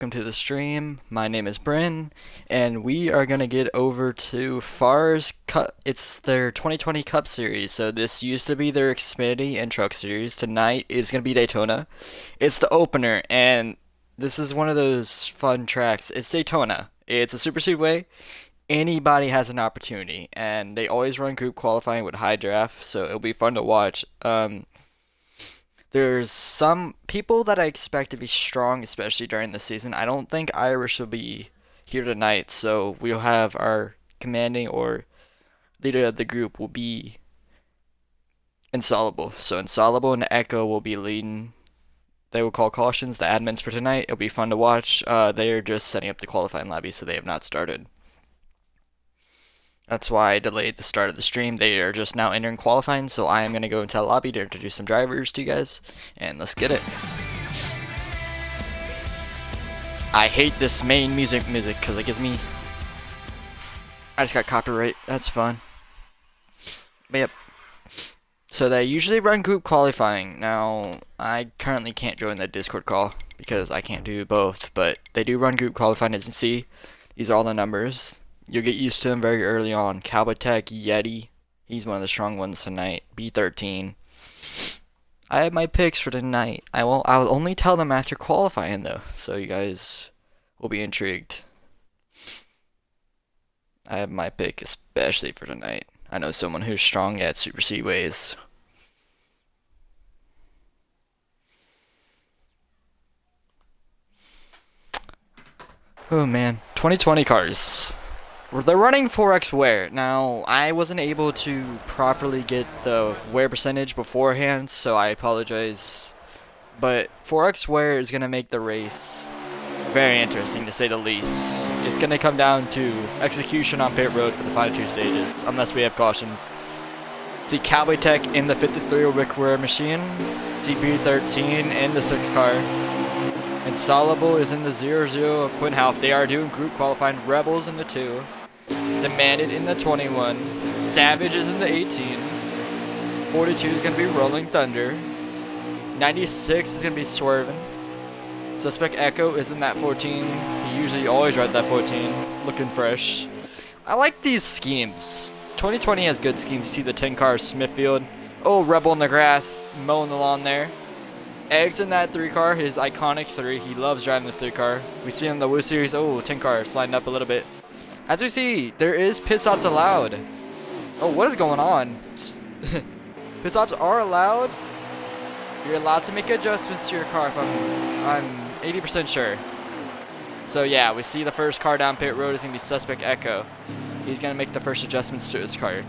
Welcome to the stream. My name is Bryn, and we are gonna get over to Far's Cup. It's their 2020 Cup Series. So this used to be their Xfinity and Truck Series. Tonight is gonna be Daytona. It's the opener, and this is one of those fun tracks. It's Daytona. It's a super speedway. Anybody has an opportunity, and they always run group qualifying with high draft, so it'll be fun to watch. There's some people that I expect to be strong, especially during the season. I don't think Irish will be here tonight, so we'll have our commanding or leader of the group will be Insoluble. So Insoluble and Echo will be leading. They will call cautions, the admins for tonight. It'll be fun to watch. They are just setting up the qualifying lobby, so they have not started. That's why I delayed the start of the stream. They are just now entering qualifying, so I am going to go into the lobby to introduce some drivers to you guys, and let's get it. I hate this main music because it gives me... I just got copyright. That's fun. But yep. So they usually run group qualifying. Now, I currently can't join the Discord call because I can't do both, but they do run group qualifying, as you can see. These are all the numbers. You'll get used to him very early on. Cowboy Tech, Yeti. He's one of the strong ones tonight. B13. I have my picks for tonight. I'll only tell them after qualifying though, so you guys will be intrigued. I have my pick especially for tonight. I know someone who's strong at super speedways. Oh man, 2020 cars. They're running 4x wear. Now, I wasn't able to properly get the wear percentage beforehand, so I apologize. But 4x wear is going to make the race very interesting, to say the least. It's going to come down to execution on pit road for the final two stages, unless we have cautions. See Cowboy Tech in the 53 Rick Ware machine. See B13 in the 6 car. Insoluble is in the 00 Quinn Half. They are doing group qualifying. Rebels in the 2. Demanded in the 21. Savage is in the 18. 42 is going to be Rolling Thunder. 96 is going to be Swerving. Suspect Echo is in that 14. He usually always rides that 14. Looking fresh. I like these schemes. 2020 has good schemes. You see the 10 cars, Smithfield. Oh, Rebel in the grass, mowing the lawn there. Eggs in that 3 car, his iconic 3. He loves driving the 3 car. We see in the Woo Series, oh, 10 car sliding up a little bit. As we see, there is pit stops allowed. Oh, what is going on? Pit stops are allowed. You're allowed to make adjustments to your car if I'm 80% sure. So yeah, we see the first car down pit road is going to be Suspect Echo. He's going to make the first adjustments to his car.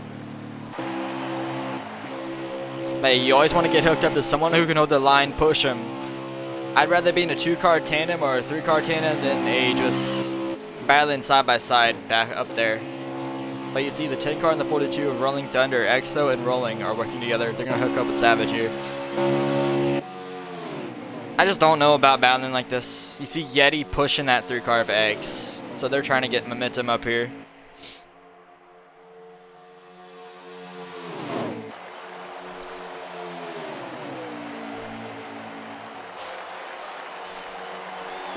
But you always want to get hooked up to someone who can hold the line, push him. I'd rather be in a 2-car tandem or a 3-car tandem than a just battling side by side back up there. But you see the 10 car and the 42 of Rolling Thunder, EXO and Rolling are working together. They're going to hook up with Savage here. I just don't know about battling like this. You see Yeti pushing that 3 car of Eggs. So they're trying to get momentum up here.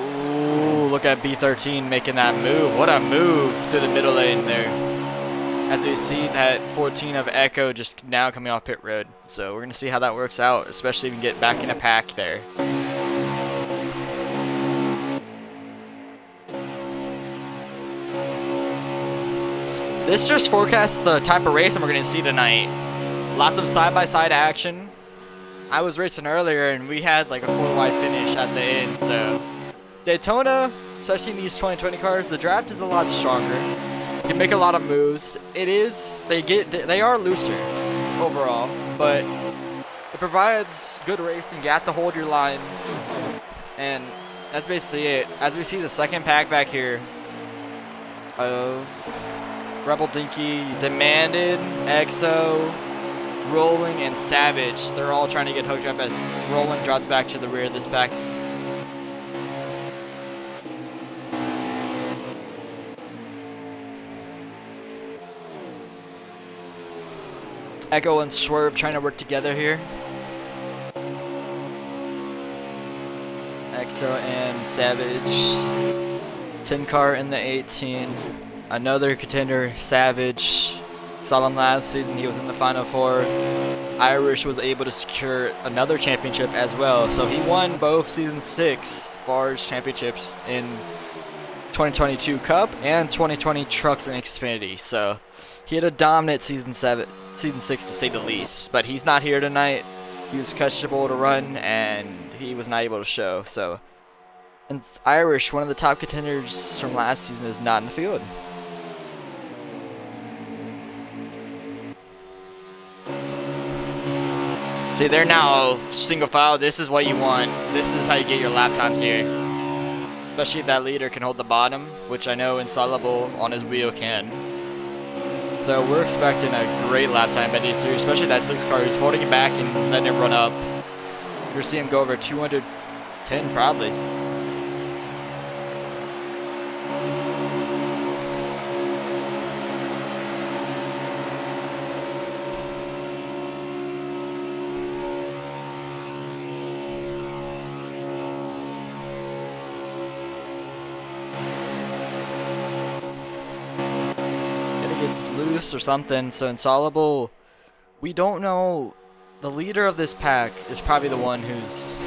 Ooh, look at B13 making that move. What a move to the middle lane there. As we see that 14 of Echo just now coming off pit road. So we're going to see how that works out, especially if we get back in a pack there. This just forecasts the type of race we're going to see tonight. Lots of side-by-side action. I was racing earlier and we had like a 4-wide finish at the end, so... Daytona, especially in these 2020 cars, the draft is a lot stronger. You can make a lot of moves. They are looser overall, but it provides good racing. You have to hold your line, and that's basically it. As we see the second pack back here of Rebel Dinky, Demanded, EXO, Rolling, and Savage. They're all trying to get hooked up as Rolling drops back to the rear of this pack. Echo and Swerve trying to work together here. EXO and Savage. 10 car in the 18. Another contender, Savage. Saw him last season, he was in the Final Four. Irish was able to secure another championship as well. So he won both Season 6 Forge championships in 2022 Cup and 2020 Trucks and Xfinity. So he had a dominant Season 6 to say the least. But he's not here tonight. He was questionable to run and he was not able to show. So, and Irish, one of the top contenders from last season, is not in the field. See, they're now single file. This is what you want. This is how you get your lap times here. Especially if that leader can hold the bottom, which I know Insoluble on his wheel can. So we're expecting a great lap time by these three, especially that 6 car who's holding it back and letting it run up. You're seeing him go over 210 probably. Gets loose or something, so Insoluble, we don't know. The leader of this pack is probably the one who's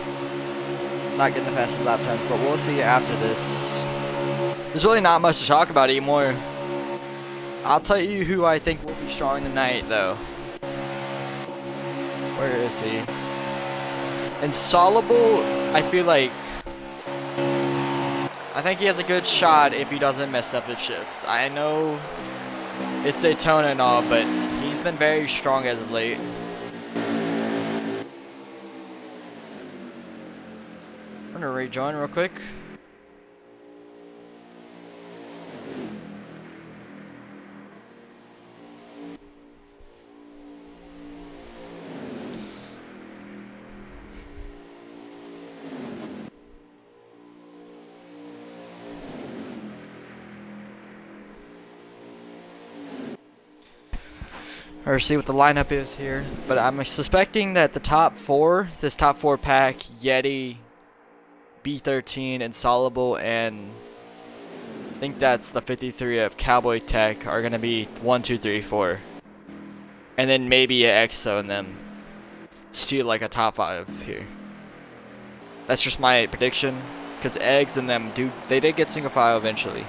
not getting the fastest lap times, but we'll see after this. There's really not much to talk about anymore. I'll tell you who I think will be strong tonight, though. Where is he? Insoluble, I feel like, I think he has a good shot if he doesn't mess up his shifts. I know it's Daytona and all, but he's been very strong as of late. I'm gonna rejoin real quick. Or see what the lineup is here, but I'm suspecting that the top 4, this top 4 pack, Yeti, B13, Insoluble, and I think that's the 53 of Cowboy Tech are gonna be 1, 2, 3, 4, and then maybe an EXO in them. Steal like a top 5 here. That's just my prediction, because Eggs and them they did get single file eventually.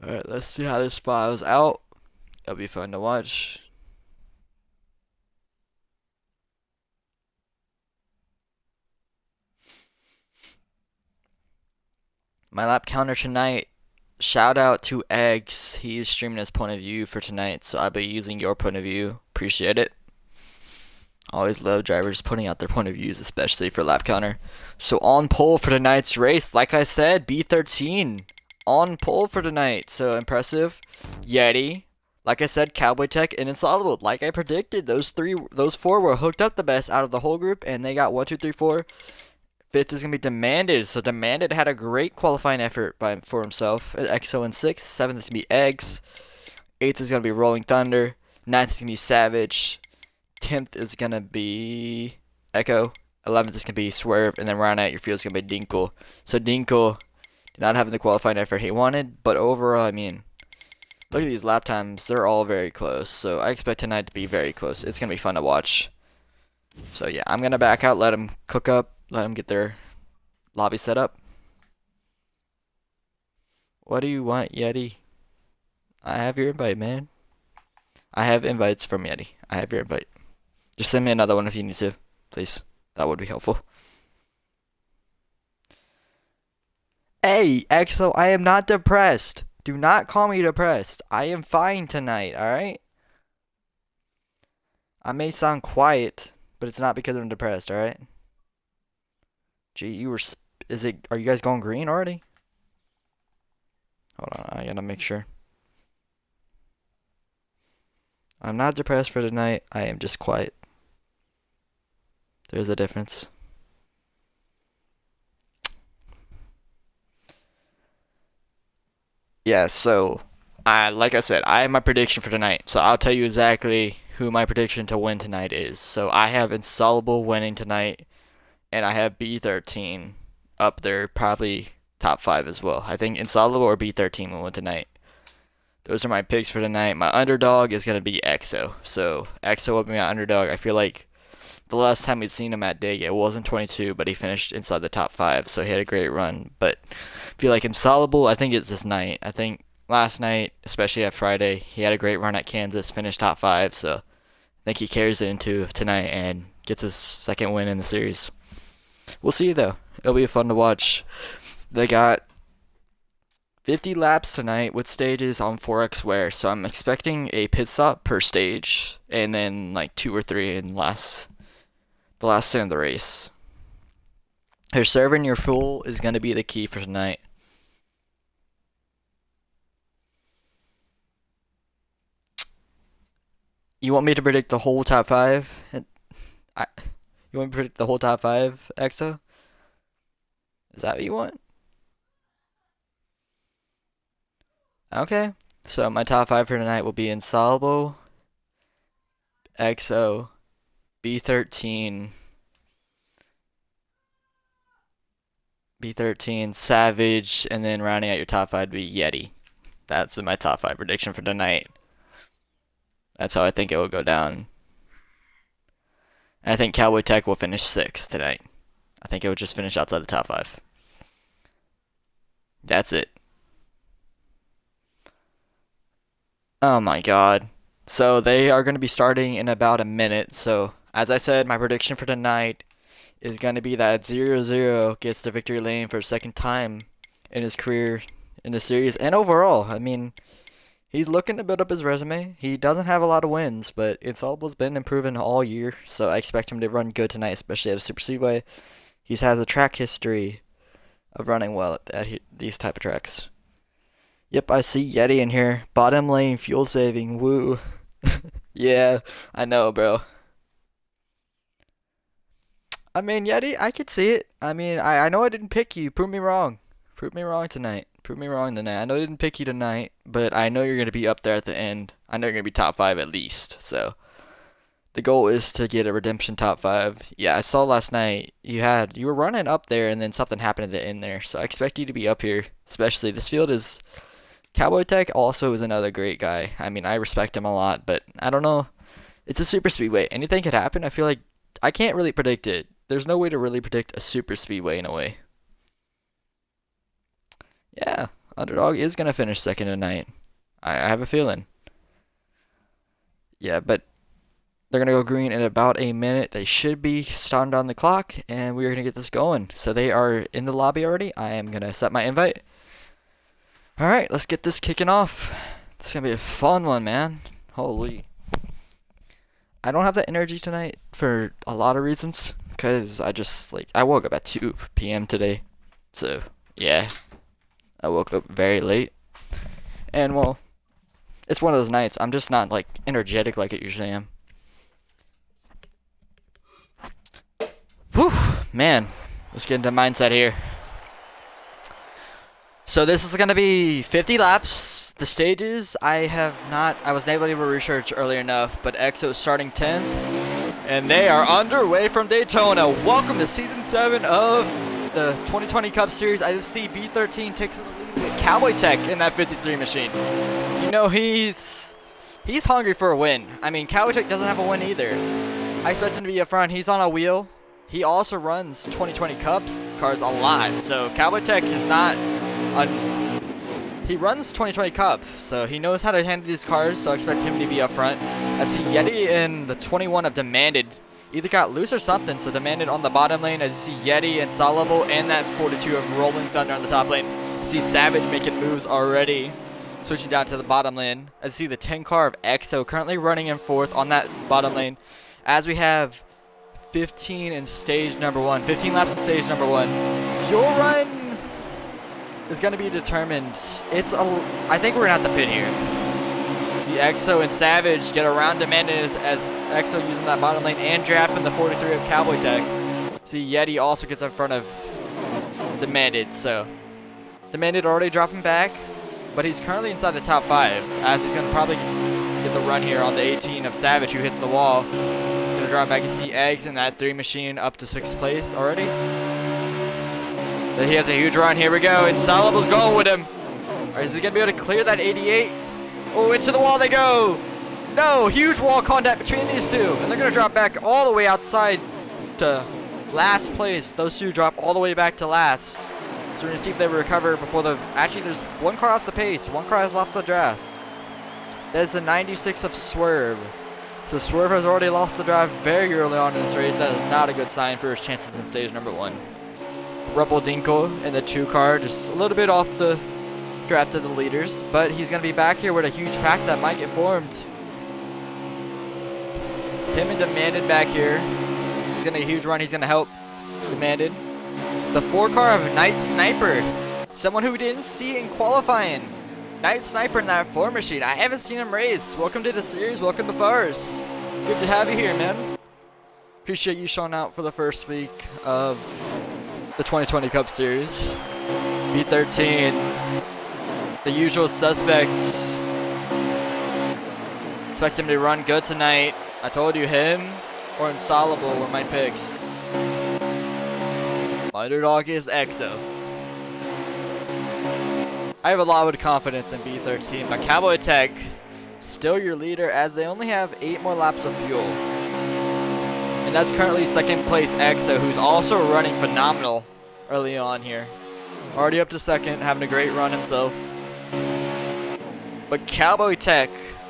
Alright, let's see how this files out. It'll be fun to watch. My lap counter tonight. Shout out to Eggs. He's streaming his point of view for tonight, so I'll be using your point of view. Appreciate it. Always love drivers putting out their point of views, especially for lap counter. So on pole for tonight's race, like I said, B13. On pole for tonight, so impressive. Yeti, like I said, Cowboy Tech and Insoluble. Like I predicted, those 4 were hooked up the best out of the whole group, and they got 1, 2, 3, 4. 5th is gonna be Demanded. So Demanded had a great qualifying effort for himself. EXO in 6th. 7th is gonna be Eggs. 8th is gonna be Rolling Thunder. 9th is gonna be Savage. 10th is gonna be Echo. 11th is gonna be Swerve, and then round out your field is gonna be Dinkle. So Dinkle not having the qualifying effort he wanted, but overall, I mean, look at these lap times. They're all very close, so I expect tonight to be very close. It's going to be fun to watch. So yeah, I'm going to back out, let them cook up, let them get their lobby set up. What do you want, Yeti? I have your invite, man. I have invites from Yeti. I have your invite. Just send me another one if you need to, please. That would be helpful. Hey, EXO, I am not depressed. Do not call me depressed. I am fine tonight, alright? I may sound quiet, but it's not because I'm depressed, alright? Gee, are you guys going green already? Hold on, I gotta make sure. I'm not depressed for tonight. I am just quiet. There's a difference. Yeah, so, like I said, I have my prediction for tonight. So I'll tell you exactly who my prediction to win tonight is. So I have Installable winning tonight, and I have B13 up there, probably top 5 as well. I think Installable or B13 will win tonight. Those are my picks for tonight. My underdog is going to be EXO. So EXO will be my underdog. I feel like the last time we'd seen him at Dig, it wasn't 22, but he finished inside the top 5, so he had a great run. But I feel like Installable, I think it's this night. I think last night, especially at Friday, he had a great run at Kansas, finished top 5, so I think he carries it into tonight and gets his second win in the series. We'll see, though. It'll be fun to watch. They got 50 laps tonight with stages on 4X Wear, so I'm expecting a pit stop per stage, and then like 2 or 3 in the last end of the race. Conserving your fuel is going to be the key for tonight. You want me to predict the whole top 5? You want me to predict the whole top 5, EXO? Is that what you want? Okay. So my top 5 for tonight will be Installable, EXO, B13, Savage, and then rounding out your top 5 would be Yeti. That's my top 5 prediction for tonight. That's how I think it will go down. And I think Cowboy Tech will finish 6th tonight. I think it will just finish outside the top 5. That's it. Oh my god. So they are going to be starting in about a minute. So as I said, my prediction for tonight is going to be that 0-0 gets the victory lane for a second time in his career in the series and overall. I mean, he's looking to build up his resume. He doesn't have a lot of wins, but Installable's been improving all year, so I expect him to run good tonight, especially at a super speedway. He has a track history of running well at these type of tracks. Yep, I see Yeti in here. Bottom lane, fuel saving, woo. Yeah, I know, bro. I mean, Yeti, I could see it. I mean, I know I didn't pick you. Prove me wrong. Prove me wrong tonight. Prove me wrong tonight. I know I didn't pick you tonight, but I know you're going to be up there at the end. I know you're going to be top 5 at least. So the goal is to get a redemption top 5. Yeah, I saw last night you were running up there and then something happened at the end there. So I expect you to be up here, especially this field is Cowboy Tech also is another great guy. I mean, I respect him a lot, but I don't know. It's a super speedway. Anything could happen. I feel like I can't really predict it. There's no way to really predict a super speedway in a way. Yeah, Underdog is going to finish 2nd tonight. I have a feeling. Yeah, but they're going to go green in about a minute. They should be starting down the clock, and we're going to get this going. So they are in the lobby already. I am going to set my invite. Alright, let's get this kicking off. This is going to be a fun one, man. Holy. I don't have the energy tonight for a lot of reasons. Because I woke up at 2 p.m. today. So, yeah. I woke up very late. And, well, it's one of those nights. I'm just not, energetic like it usually am. Whew, man. Let's get into mindset here. So this is going to be 50 laps. The stages, I wasn't able to research early enough, but EXO is starting 10th. And they are underway from Daytona. Welcome to Season 7 of the 2020 Cup Series. I just see B13 takes the lead with Cowboy Tech in that 53 machine. You know, he's hungry for a win. I mean, Cowboy Tech doesn't have a win either. I expect him to be up front. He's on a wheel. He also runs 2020 Cups cars a lot. So Cowboy Tech is not... He runs 2020 Cup, so he knows how to handle these cars, so I expect him to be up front. I see Yeti in the 21 of Demanded. Either got loose or something, so Demanded on the bottom lane. I see Yeti and Installable and that 42 of Rolling Thunder on the top lane. I see Savage making moves already, switching down to the bottom lane. I see the 10 car of EXO currently running in 4th on that bottom lane. As we have 15 in stage number 1. 15 laps in stage number 1. Fuel run is going to be determined. I think we're going to have to pit here. See EXO and Savage get around Demanded as EXO using that bottom lane and drafting the 43 of Cowboy Tech. See Yeti also gets in front of Demanded, so Demanded already dropping back, but he's currently inside the top 5 as he's going to probably get the run here on the 18 of Savage, who hits the wall. Gonna drop back. You see Eggs in that 3 machine up to 6th place already. Then he has a huge run. Here we go. Insalable's going with him. Or is he gonna be able to clear that 88? Oh, into the wall they go. No, huge wall contact between these two. And they're gonna drop back all the way outside to last place. Those two drop all the way back to last. So we're gonna see if they recover before the. Actually, there's one car off the pace. One car has left the grass. That's the 96 of Swerve. So Swerve has already lost the drive very early on in this race. That is not a good sign for his chances in stage number 1. Rebel Dinkle in the 2 car, just a little bit off the draft of the leaders, but he's gonna be back here with a huge pack that might get formed. Him and Demanded back here. He's gonna a huge run. He's gonna help Demanded. The 4 car of Night Sniper, someone who we didn't see in qualifying. Night Sniper in that 4 machine. I haven't seen him race. Welcome to the series. Welcome to Fars. Good to have you here, man. Appreciate you showing out for the first week of the 2020 Cup Series. B13, the usual suspects. Expect him to run good tonight. I told you, him or Insalable were my picks. My underdog is EXO. I have a lot of confidence in B13, but Cowboy Tech still your leader as they only have 8 more laps of fuel. And that's currently 2nd place EXO, who's also running phenomenal early on here. Already up to 2nd, having a great run himself. But Cowboy Tech,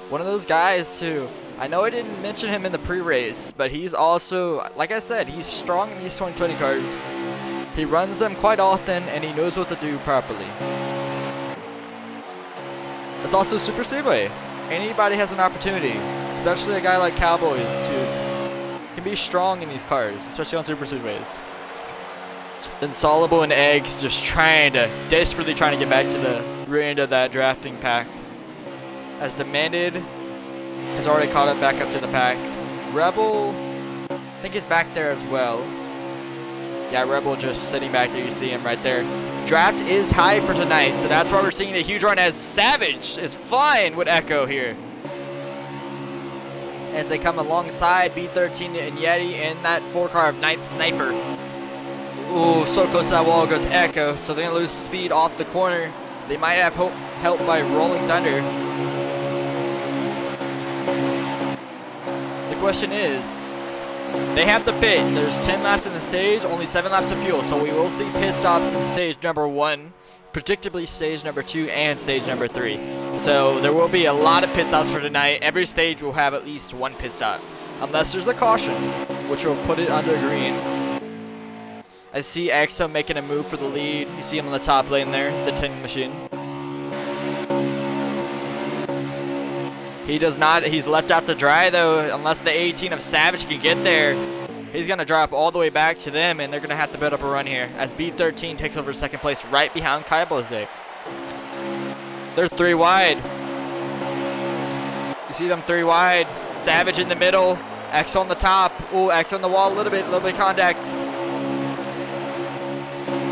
one of those guys who, I know I didn't mention him in the pre-race, but he's also, like I said, he's strong in these 2020 cars. He runs them quite often, and he knows what to do properly. It's also Super Speedway. Anybody has an opportunity, especially a guy like Cowboys who can be strong in these cars, especially on Super Speedways. Insalable and Eggs just desperately trying to get back to the rear end of that drafting pack. As Demanded has already caught up back up to the pack. Rebel, I think he's back there as well. Yeah, Rebel just sitting back there. You see him right there. Draft is high for tonight, so that's why we're seeing a huge run as Savage is flying with Echo here. As they come alongside B13 and Yeti in that 4 car of Night Sniper. Ooh, so close to that wall goes Echo, so they're going to lose speed off the corner. They might have help by Rolling Thunder. The question is, they have to pit. There's 10 laps in the stage, only 7 laps of fuel, so we will see pit stops in stage number 1, predictably stage number 2, and stage number 3. So there will be a lot of pit stops for tonight. Every stage will have at least 1 pit stop, unless there's the caution, which will put it under green. I see EXO making a move for the lead. You see him on the top lane there, the 10 machine. He does not, he's left out to dry though, unless the 18 of Savage can get there. He's gonna drop all the way back to them, and they're gonna have to build up a run here as B13 takes over 2nd place right behind Kaibozik. They're 3 wide. You see them 3 wide. Savage in the middle, X on the top. Ooh, X on the wall a little bit of contact.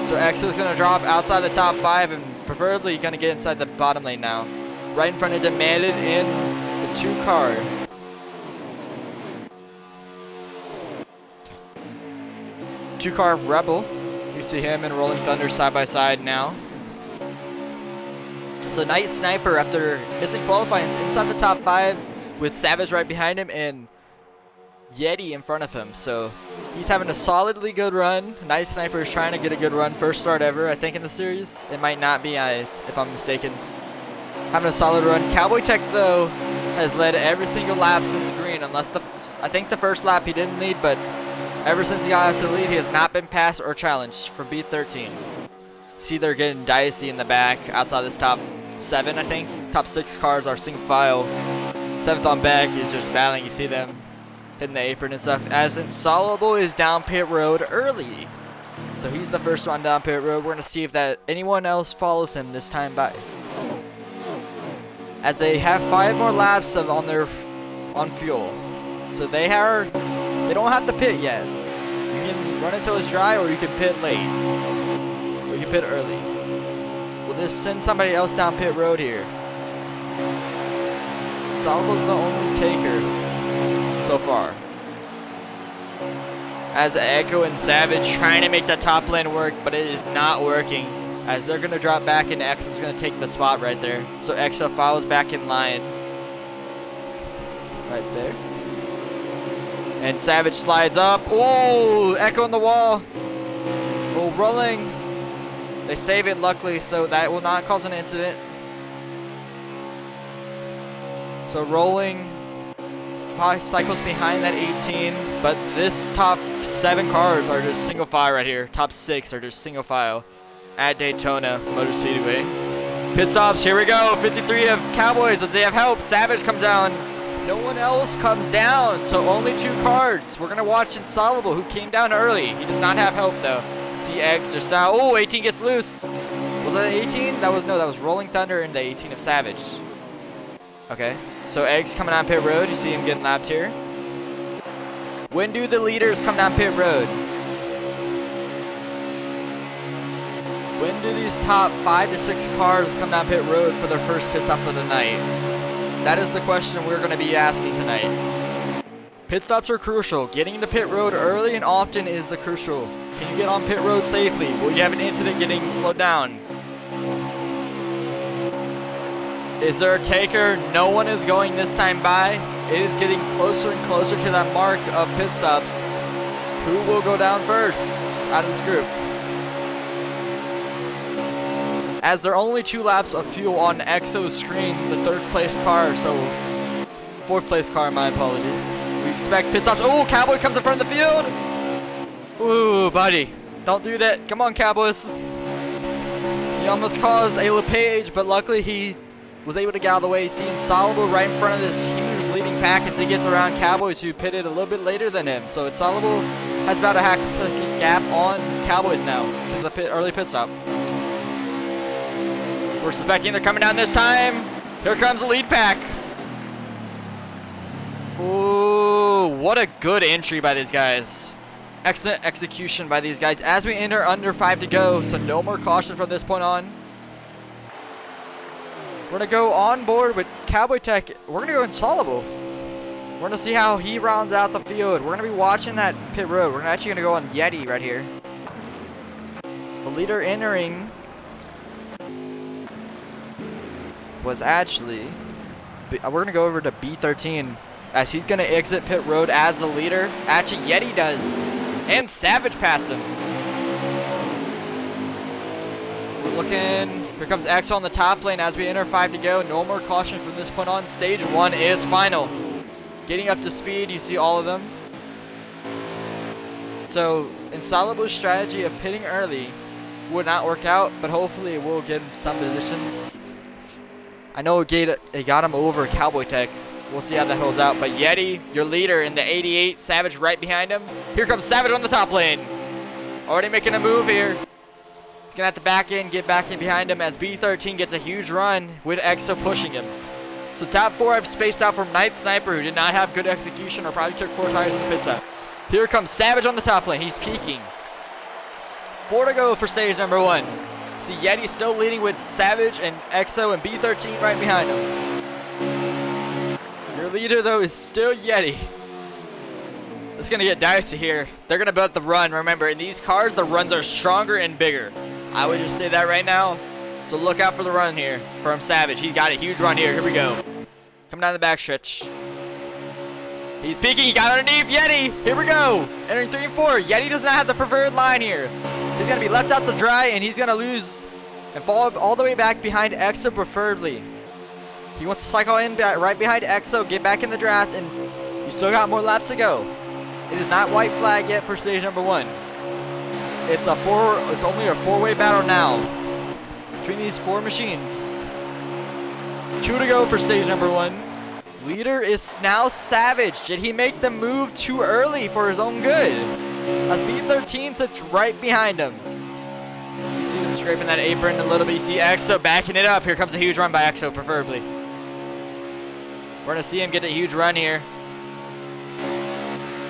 So X is gonna drop outside the top 5 and preferably gonna get inside the bottom lane now. Right in front of Demanded in the 2 car. Two car of Rebel. You see him and Rolling Thunder side by side now. So Night Sniper, after missing qualifying, is inside the top 5 with Savage right behind him and Yeti in front of him. So he's having a solidly good run. Night Sniper is trying to get a good run. First start ever, I think, in the series. It might not be, if I'm mistaken. Having a solid run. Cowboy Tech, though, has led every single lap since green, unless I think the first lap he didn't lead, but ever since he got into the lead, he has not been passed or challenged from B13. See, they're getting dicey in the back outside this top 7, I think. Top 6 cars are single file. 7th on back is just battling. You see them hitting the apron and stuff. As Insalable is down pit road early. So he's the first one down pit road. We're going to see if anyone else follows him this time by. As they have 5 more laps on fuel. So they don't have to pit yet. You can run until it's dry, or you can pit late. Or you can pit early. Will this send somebody else down pit road here? Insoluble the only taker so far. As Echo and Savage trying to make the top lane work, but it is not working. As they're going to drop back and Exo's going to take the spot right there. So Exo follows back in line. Right there. And Savage slides up. Oh, Echo on the wall. Oh, rolling. They save it luckily, so that will not cause an incident. So rolling. 5 cycles behind that 18, but this top 7 cars are just single file right here. Top 6 are just single file at Daytona Motor Speedway. Pit stops, here we go. 53 of Cowboys as they have help. Savage comes down. No one else comes down, so only 2 cars. We're gonna watch Insoluble, who came down early. He does not have help though. CX just now. Oh, 18 gets loose. Was that 18? That was Rolling Thunder and the 18 of Savage. Okay. So Eggs coming down pit road. You see him getting lapped here. When do the leaders come down pit road? When do these top 5 to 6 cars come down pit road for their first pit stop of the night? That is the question we're going to be asking tonight. Pit stops are crucial. Getting into pit road early and often is the crucial. Can you get on pit road safely? Will you have an incident getting slowed down? Is there a taker? No one is going this time by. It is getting closer and closer to that mark of pit stops. Who will go down first out of this group? As there are only 2 laps of fuel on Exo's screen, the 3rd place car, so 4th place car, my apologies. We expect pit stops. Oh, Cowboy comes in front of the field. Ooh, buddy. Don't do that. Come on, Cowboys. He almost caused a LePage, but luckily he was able to get out of the way. See Insoluble right in front of this huge leading pack as he gets around Cowboys, who pitted a little bit later than him. So Insoluble has about a half-second gap on Cowboys now because of the early pit stop. We're suspecting they're coming down this time. Here comes the lead pack. Ooh, what a good entry by these guys. Excellent execution by these guys as we enter under 5 to go. So no more caution from this point on. We're going to go on board with Cowboy Tech. We're going to go Insoluble. We're going to see how he rounds out the field. We're going to be watching that pit road. We're actually going to go on Yeti right here. The leader entering was actually... We're going to go over to B13 as he's going to exit pit road as the leader. Actually, Yeti does. And Savage pass him. We're looking... Here comes Exo on the top lane as we enter 5 to go. No more caution from this point on. Stage 1 is final. Getting up to speed, you see all of them. So, Insoluble's strategy of pitting early would not work out, but hopefully it will get him some positions. I know it got him over Cowboy Tech. We'll see how that holds out. But Yeti, your leader in the 88, Savage right behind him. Here comes Savage on the top lane. Already making a move here. He's going to have to back in, get back in behind him as B13 gets a huge run with Exo pushing him. So top 4 have spaced out from Night Sniper, who did not have good execution or probably took 4 tires in the pit stop. Here comes Savage on the top lane. He's peaking. 4 to go for stage number 1. See Yeti still leading with Savage and Exo and B13 right behind him. Your leader, though, is still Yeti. It's going to get dicey here. They're going to build the run. Remember, in these cars, the runs are stronger and bigger. I would just say that right now. So look out for the run here from Savage. He got a huge run here. Here we go. Coming down the backstretch. He's peeking. He got underneath Yeti. Here we go. Entering 3 and 4. Yeti does not have the preferred line here. He's going to be left out to dry, and he's going to lose and fall all the way back behind Exo preferably. He wants to cycle in right behind Exo, get back in the draft, and you still got more laps to go. It is not white flag yet for stage number 1. It's only a 4-way battle now between these 4 machines. 2 to go for stage number 1. Leader is now Savage. Did he make the move too early for his own good? As B13 sits right behind him. You see them scraping that apron a little bit. You see Exo backing it up. Here comes a huge run by Exo, preferably. We're going to see him get a huge run here.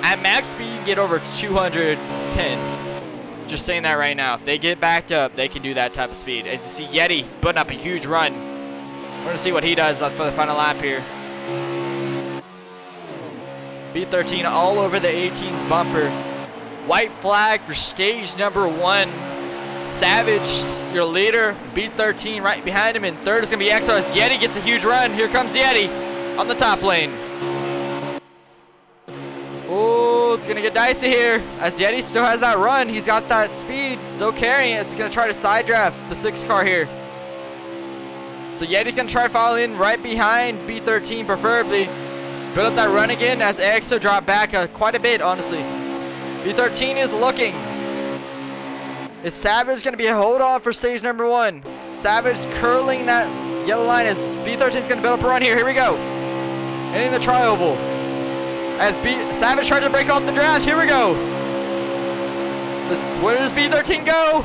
At max speed, you can get over 210. Just saying that right now. If they get backed up, they can do that type of speed. As you see Yeti putting up a huge run. We're going to see what he does for the final lap here. B13 all over the 18's bumper. White flag for stage number 1. Savage, your leader. B13 right behind him. In third is going to be EXO as Yeti gets a huge run. Here comes Yeti on the top lane. Oh, it's going to get dicey here as Yeti still has that run. He's got that speed, still carrying it. He's going to try to side draft the 6 car here. So Yeti's going to try to follow in right behind B13 preferably. Build up that run again as EXO dropped back quite a bit, honestly. B13 is looking. Is Savage going to be a hold on for stage number 1? Savage curling that yellow line as B13 is going to build up a run here. Here we go. Ending the tri-oval. As Savage tries to break off the draft. Here we go. Where does B13 go?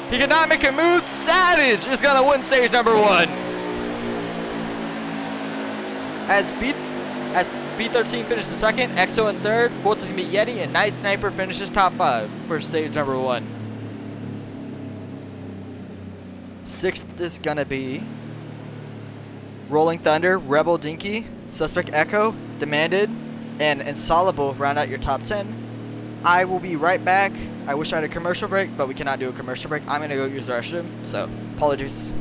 He cannot make a move. Savage is going to win stage number 1. As B13 finishes second, EXO in third, fourth is going to be Yeti, and Night Sniper finishes top 5 for stage number 1. Sixth is going to be Rolling Thunder, Rebel Dinky, Suspect Echo, Demanded, and Insoluble round out your top 10. I will be right back. I wish I had a commercial break, but we cannot do a commercial break. I'm going to go use the restroom, so apologies.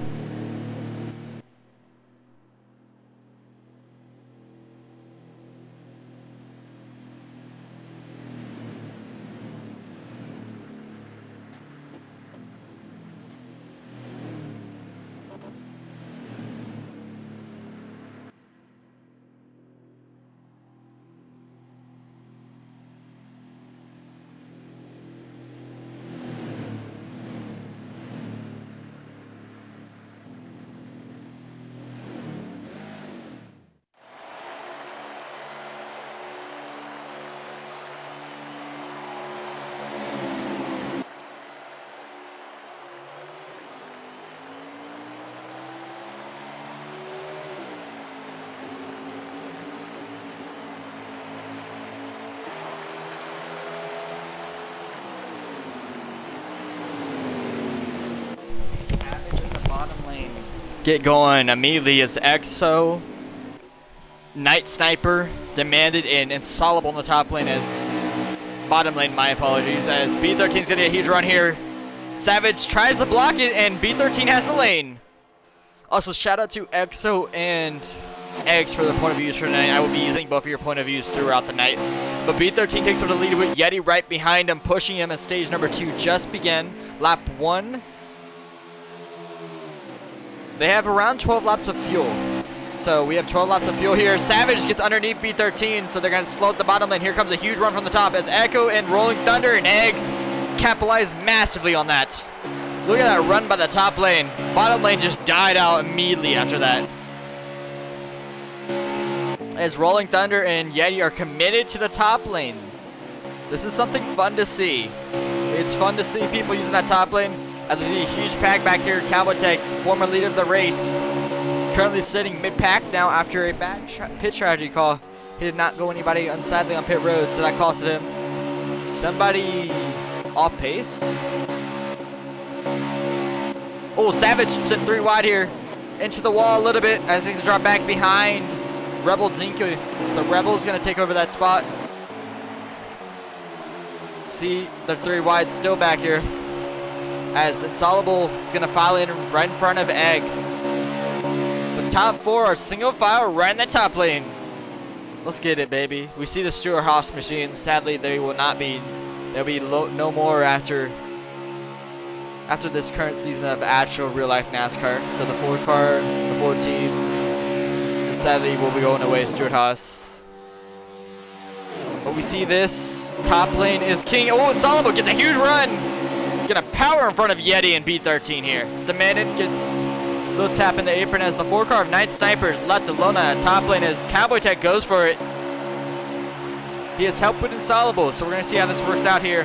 Get going immediately as EXO, Night Sniper, Demanded, and Insoluble on the top lane as bottom lane, my apologies, as B13 is going to get a huge run here. Savage tries to block it, and B13 has the lane. Also, shout out to EXO and Eggs for the point of views for tonight. I will be using both of your point of views throughout the night. But B13 takes over the lead with Yeti right behind him, pushing him as stage number 2 just began. Lap 1. They have around 12 laps of fuel. So we have 12 laps of fuel here. Savage gets underneath B13, so they're going to slow up the bottom lane. Here comes a huge run from the top as Echo and Rolling Thunder and Eggs capitalize massively on that. Look at that run by the top lane. Bottom lane just died out immediately after that. As Rolling Thunder and Yeti are committed to the top lane. This is something fun to see. It's fun to see people using that top lane. As we see a huge pack back here, Cowboy Tech, former leader of the race, currently sitting mid-pack now after a bad pit strategy call. He did not go anybody unsadly on pit road, so that costed him somebody off pace. Oh, Savage sent 3 wide here into the wall a little bit as he's dropped back behind Rebel Dinky. So Rebel's going to take over that spot. See, the 3 wide still back here. As Insoluble is going to file in right in front of Eggs. The top 4 are single file right in the top lane. Let's get it, baby. We see the Stewart Haas machines. Sadly, they will not be. There'll be no more after this current season of actual real-life NASCAR. So the 4 car, the 4 team, and sadly will be going away Stewart Haas. But we see this top lane is king. Oh, Insoluble gets a huge run. Gonna power in front of Yeti and B13 here. Demanded gets a little tap in the apron as the 4 car of Night Snipers left alone on the top lane as Cowboy Tech goes for it. He has help with Insoluble, so we're gonna see how this works out here.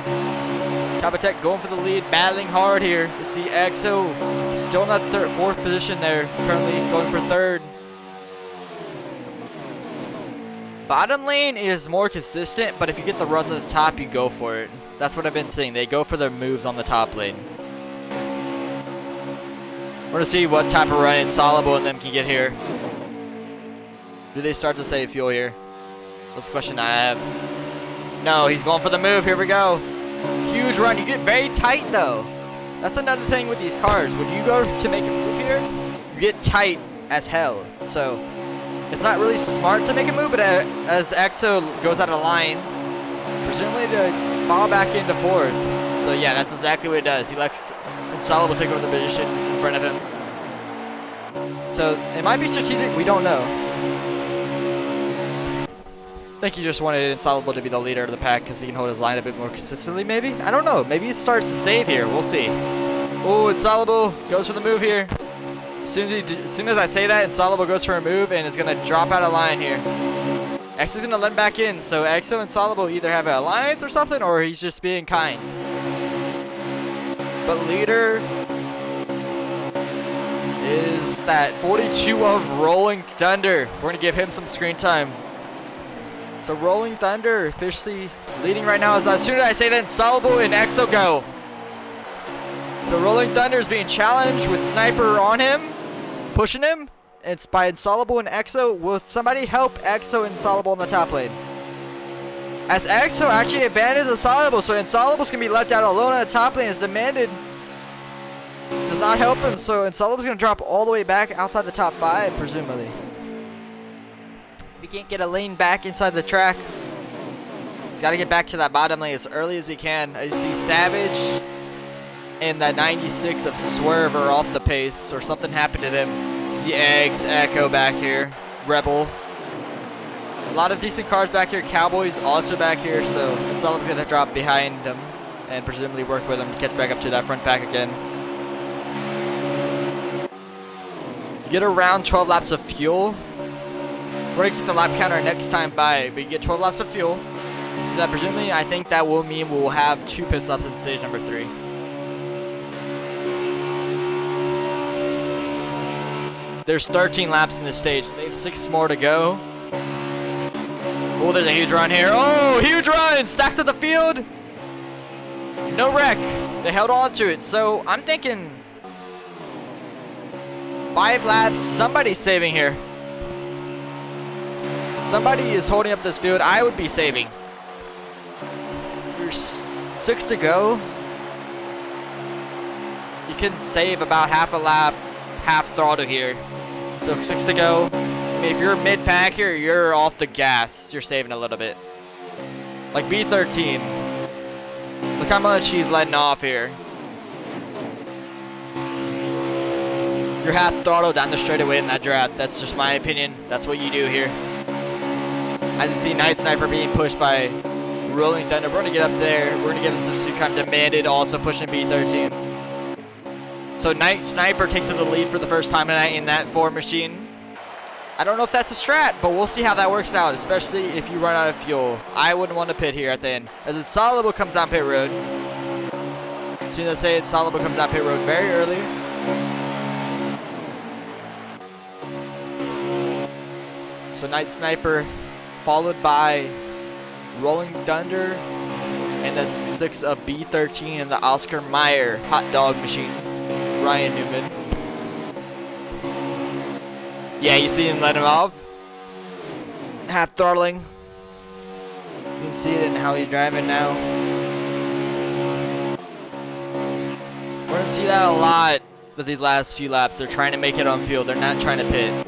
Cowboy Tech going for the lead, battling hard here. You see EXO still in that 4th position there, currently going for 3rd. Bottom lane is more consistent, but if you get the runs at the top, you go for it. That's what I've been seeing. They go for their moves on the top lane. We're going to see what type of run Insoluble and them can get here. Do they start to save fuel here? That's a question I have. No, he's going for the move. Here we go. Huge run. You get very tight, though. That's another thing with these cars. When you go to make a move here, you get tight as hell. So it's not really smart to make a move, but as EXO goes out of line, presumably to fall back into fourth. So yeah, that's exactly what it does. He lets Insoluble take over the position in front of him. So it might be strategic, we don't know. I think he just wanted Insoluble to be the leader of the pack because he can hold his line a bit more consistently, maybe? I don't know. Maybe he starts to save here. We'll see. Oh, Insoluble goes for the move here. As soon as I say that, Insoluble goes for a move and is going to drop out of line here. X is going to let him back in, so EXO and Insoluble either have an alliance or something, or he's just being kind. But leader is that 42 of Rolling Thunder. We're going to give him some screen time. So Rolling Thunder officially leading right now. As soon as I say that, Insoluble and EXO go. So Rolling Thunder is being challenged with Sniper on him, pushing him. It's by Insoluble and EXO. Will somebody help EXO and Insoluble in the top lane? As EXO actually abandons Insoluble, so Insoluble's going to be left out alone on the top lane as Demanded does not help him, so Insoluble's going to drop all the way back outside the top 5, presumably. He can't get a lane back inside the track. He's got to get back to that bottom lane as early as he can. I see Savage and that 96 of Swerve are off the pace, or something happened to them. I see Eggs, Echo back here, Rebel. A lot of decent cars back here. Cowboys also back here, so Insolube's going to drop behind him and presumably work with him to catch back up to that front pack again. You get around 12 laps of fuel. We're going to keep the lap counter next time by, but you get 12 laps of fuel. So that presumably, I think that will mean we'll have 2 pit stops in stage number 3. There's 13 laps in this stage. They have 6 more to go. Oh, there's a huge run here. Oh, huge run! Stacks of the field. No wreck. They held on to it. So I'm thinking 5 laps. Somebody's saving here. Somebody is holding up this field. I would be saving. There's 6 to go. You can save about half a lap, half throttle here. So 6 to go. I mean, if you're mid-pack here, you're off the gas. You're saving a little bit. Like B13. Look how much he's letting off here. You're half throttle down the straightaway in that draft. That's just my opinion. That's what you do here. As you see, Night Sniper being pushed by Rolling Thunder. We're going to get up there. We're going to get the substitute kind of Demanded, also pushing B13. So Night Sniper takes the lead for the first time tonight in that 4 machine. I don't know if that's a strat, but we'll see how that works out, especially if you run out of fuel. I wouldn't want to pit here at the end. As Insoluble comes down pit road. As soon as I say Insoluble comes down pit road very early. So Night Sniper followed by Rolling Thunder and the 6 of B13 and the Oscar Mayer hot dog machine. Ryan Newman. Yeah, you see him let him off. Half throttling. You can see it in how he's driving now. We're going to see that a lot with these last few laps. They're trying to make it on field. They're not trying to pit.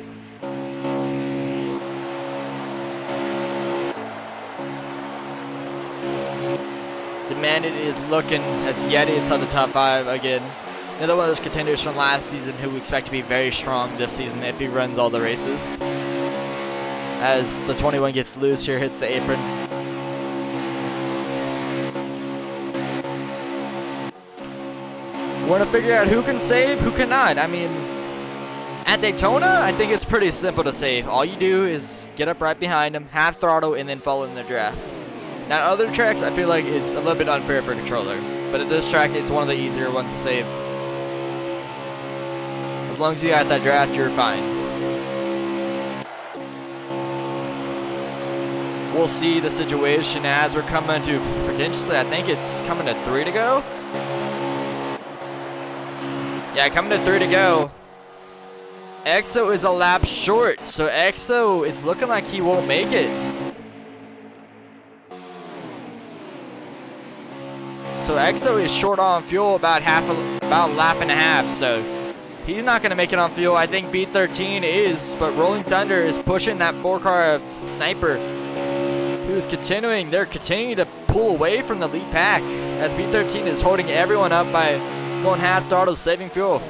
Demanded is looking as Yeti inside the top 5 again. Another one of those contenders from last season who we expect to be very strong this season if he runs all the races. As the 21 gets loose here, hits the apron. We're going to figure out who can save, who cannot. I mean, at Daytona, I think it's pretty simple to save. All you do is get up right behind him, half throttle, and then follow in the draft. Now, other tracks, I feel like it's a little bit unfair for a controller. But at this track, it's one of the easier ones to save. As long as you got that draft, you're fine. We'll see the situation as we're coming to potentially, I think it's coming to 3 to go. Yeah, coming to 3 to go. EXO is a lap short, so EXO is looking like he won't make it. So EXO is short on fuel about a lap and a half. So he's not going to make it on fuel. I think B13 is, but Rolling Thunder is pushing that 4-car of Sniper, who's continuing. They're continuing to pull away from the lead pack as B13 is holding everyone up by going half throttle, saving fuel.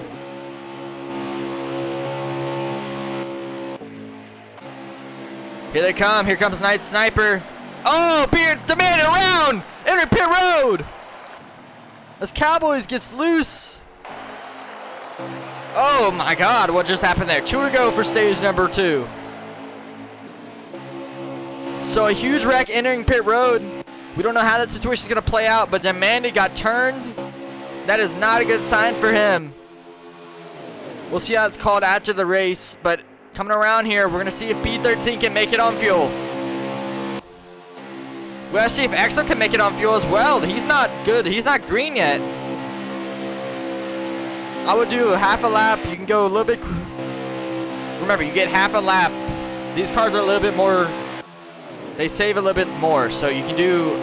Here they come. Here comes Night Sniper. Oh, the man around! Enter pit road! As Cowboys gets loose. Oh my god, what just happened there? 2 to go for stage number 2. So a huge wreck entering pit road. We don't know how that situation is going to play out, but Demanded got turned. That is not a good sign for him. We'll see how it's called after the race, but coming around here, we're going to see if B13 can make it on fuel. We're going to see if EXO can make it on fuel as well. He's not good. He's not green yet. I would do half a lap. You can go a little bit. Remember, you get half a lap. These cars are a little bit more. They save a little bit more. So you can do.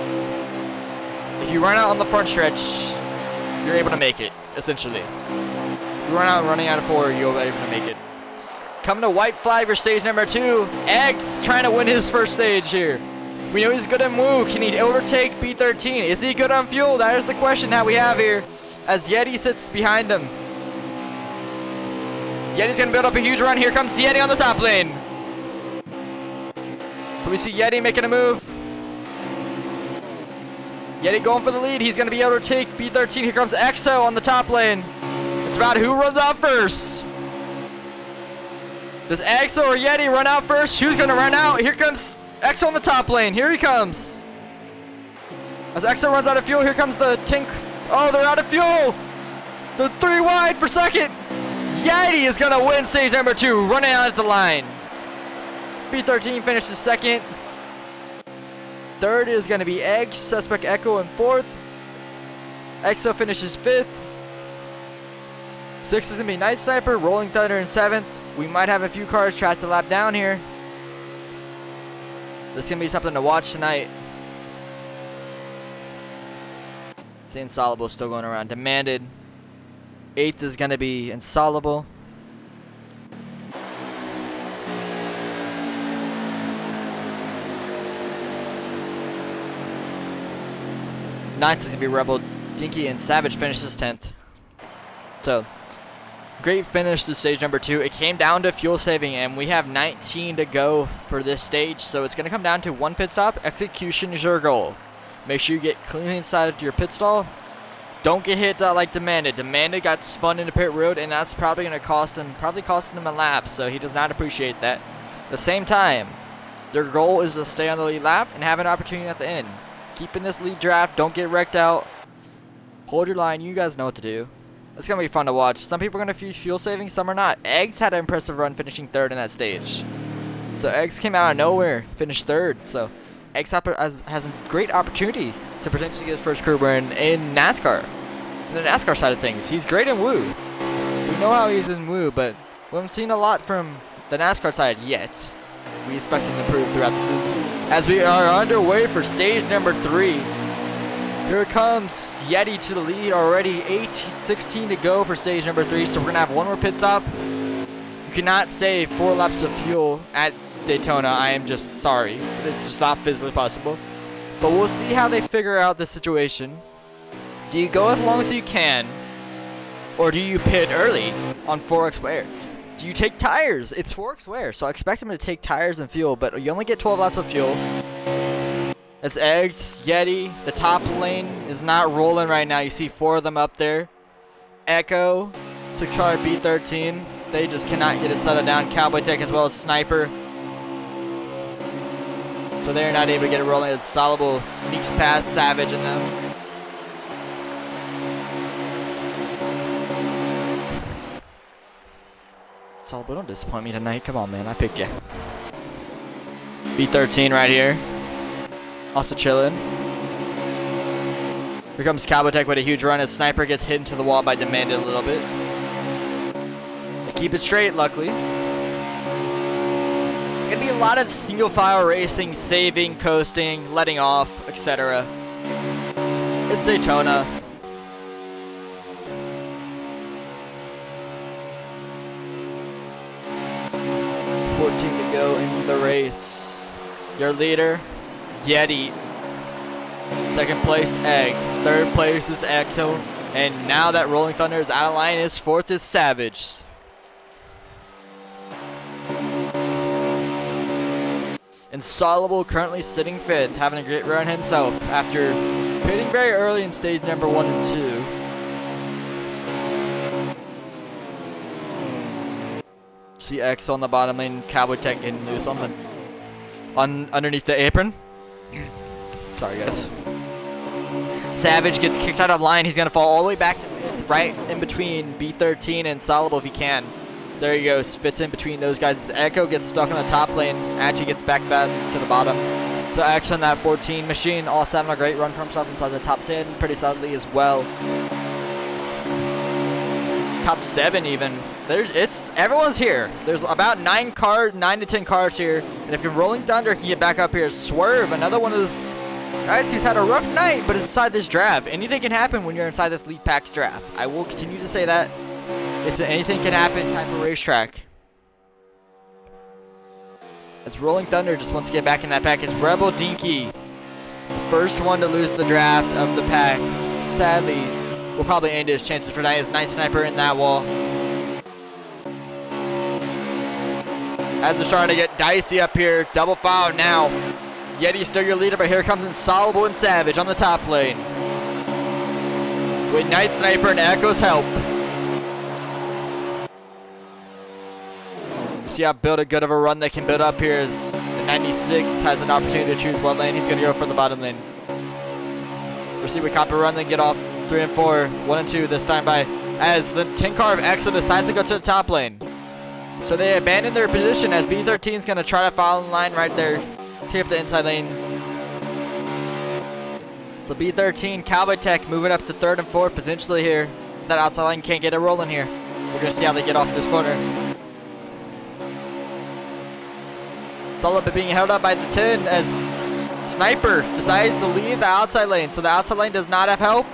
If you run out on the front stretch, you're able to make it, essentially. If you run out running out of 4, you'll be able to make it. Coming to white flag for stage number 2. Eggs trying to win his first stage here. We know he's good at move. Can he overtake B13? Is he good on fuel? That is the question that we have here. As Yeti sits behind him. Yeti's going to build up a huge run. Here comes Yeti on the top lane. So we see Yeti making a move. Yeti going for the lead. He's going to be able to take B13. Here comes EXO on the top lane. It's about who runs out first. Does EXO or Yeti run out first? Who's going to run out? Here comes EXO on the top lane. Here he comes. As EXO runs out of fuel, here comes the Tink. Oh, they're out of fuel. They're 3 wide for second. Yeti is going to win stage number 2, running out at the line. B13 finishes second. Third is going to be Egg, Suspect Echo in 4th. EXO finishes 5th. 6th is going to be Night Sniper, Rolling Thunder in 7th. We might have a few cars try to lap down here. This is going to be something to watch tonight. See Insoluble still going around. Demanded. 8th is going to be Insoluble. Ninth is going to be Rebel. Dinky and Savage finishes 10th. So, great finish to stage number 2. It came down to fuel saving, and we have 19 to go for this stage. So it's going to come down to 1 pit stop. Execution is your goal. Make sure you get cleanly inside of your pit stall. Don't get hit like Demanded. Demanded got spun into pit road, and that's probably going to cost him a lap. So he does not appreciate that. At the same time, their goal is to stay on the lead lap and have an opportunity at the end. Keep in this lead draft. Don't get wrecked out. Hold your line. You guys know what to do. It's going to be fun to watch. Some people are going to use fuel saving, some are not. Eggs had an impressive run, finishing 3rd in that stage. So Eggs came out of nowhere, finished 3rd. So Eggs has a great opportunity to potentially get his first career win in NASCAR. In the NASCAR side of things, he's great in Woo. We know how he's in Woo, but we haven't seen a lot from the NASCAR side yet. We expect him to improve throughout the season. As we are underway for stage number 3. Here comes Yeti to the lead already. 16 to go for stage number 3. So we're going to have 1 more pit stop. You cannot save 4 laps of fuel at Daytona. I am just sorry. It's just not physically possible. But we'll see how they figure out the situation. Do you go as long as you can? Or do you pit early on 4X wear? Do you take tires? It's 4X wear. So I expect them to take tires and fuel. But you only get 12 laps of fuel. It's Eggs, Yeti. The top lane is not rolling right now. You see 4 of them up there. Echo, 6-car B13. They just cannot get it settled down. Cowboy Tech as well as Sniper. So they're not able to get it rolling. Insoluble sneaks past Savage and them. Insoluble, don't disappoint me tonight. Come on, man. I picked you. B13 right here. Also chilling. Here comes Cowboy Tech with a huge run as Sniper gets hit into the wall by Demanded a little bit. They keep it straight, luckily. Gonna be a lot of single file racing, saving, coasting, letting off, etc. to Daytona. To go in the race. Your leader, Yeti. Second place, Eggs. Third place is Exo. And now that Rolling Thunder is out of line, his fourth is Savage. Insoluble currently sitting fifth, having a great run himself after pitting very early in stage number 1 and 2. See X on the bottom lane, Cowboy Tech getting loose on the underneath the apron. Sorry guys. Savage gets kicked out of line. He's gonna fall all the way back to fifth, right in between B13 and Insoluble if he can. There he goes, fits in between those guys. Echo gets stuck in the top lane, actually gets back to the bottom. So X on that 14 machine, also having a great run for himself inside the top 10, pretty solidly as well. Top 7 even. Everyone's here. There's about 9 to 10 cars here, and if Rolling Thunder can get back up here, Swerve, another one of those guys who's had a rough night, but is inside this draft. Anything can happen when you're inside this Lead Packs draft. I will continue to say that. It's an anything can happen type of racetrack. As Rolling Thunder just wants to get back in that pack, it's Rebel Dinky, first one to lose the draft of the pack. Sadly, will probably end his chances for tonight. Is Night Sniper in that wall. As they're starting to get dicey up here, double foul now. Yeti's still your leader, but here comes Insoluble and Savage on the top lane. With Night Sniper and Echo's help. See how good of a run they can build up here as the 96 has an opportunity to choose what lane. He's going to go for the bottom lane. We'll see what Copper run, then get off 3 and 4, 1 and 2 this time by as the 10 car of Exo decides to go to the top lane. So they abandon their position as B13 is going to try to follow in line right there. Take up the inside lane. So B13, Cowboy Tech moving up to 3rd and 4th potentially here. That outside lane can't get a roll in here. We're going to see how they get off this corner. Solid being held up by the 10 as Sniper decides to leave the outside lane. So the outside lane does not have help.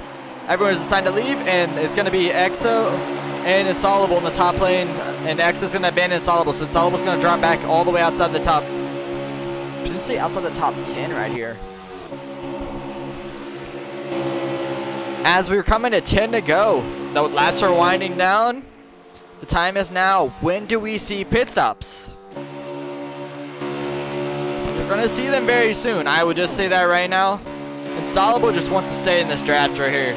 Everyone is assigned to leave, and it's going to be Exo and Insoluble in the top lane, and X is going to abandon Insoluble, so Insoluble's going to drop back all the way outside the top, potentially outside the top 10 right here. As we're coming to 10 to go, the laps are winding down. The time is now. When do we see pit stops? We're going to see them very soon. I would just say that right now. Insoluble just wants to stay in this draft right here.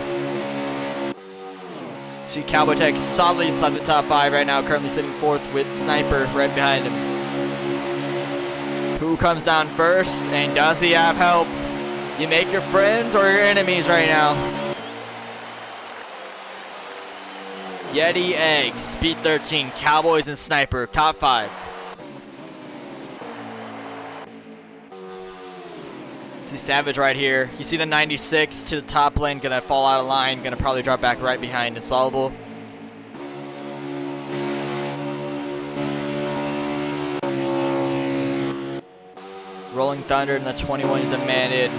See Cowboy Tech solidly inside the top 5 right now, currently sitting 4th with Sniper right behind him. Who comes down first, and does he have help? You make your friends or your enemies right now. Yeti, Eggs, Speed 13, Cowboys, and Sniper, top 5. See Savage right here. You see the 96 to the top lane, gonna fall out of line, gonna probably drop back right behind Insoluble. Rolling Thunder and the 21 demanded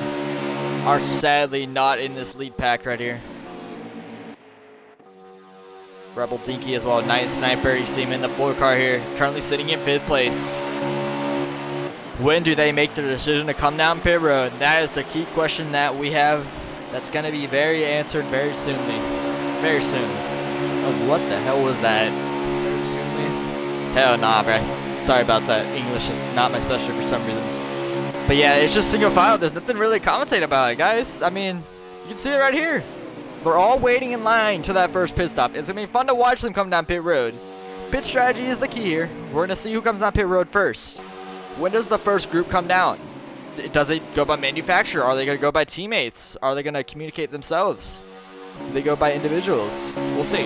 are sadly not in this lead pack right here. Rebel Dinky as well, Night Sniper, you see him in the 4 car here, currently sitting in 5th place. When do they make their decision to come down pit road? That is the key question that we have that's going to be answered very soonly. Very soon. Oh, what the hell was that? Very soonly? Hell nah, bruh. Sorry about that. English is not my specialty for some reason. But yeah, it's just single file. There's nothing really to commentate about it, guys. I mean, you can see it right here. They're all waiting in line to that first pit stop. It's going to be fun to watch them come down pit road. Pit strategy is the key here. We're going to see who comes down pit road first. When does the first group come down? Does it go by manufacturer? Are they going to go by teammates? Are they going to communicate themselves? Do they go by individuals? We'll see.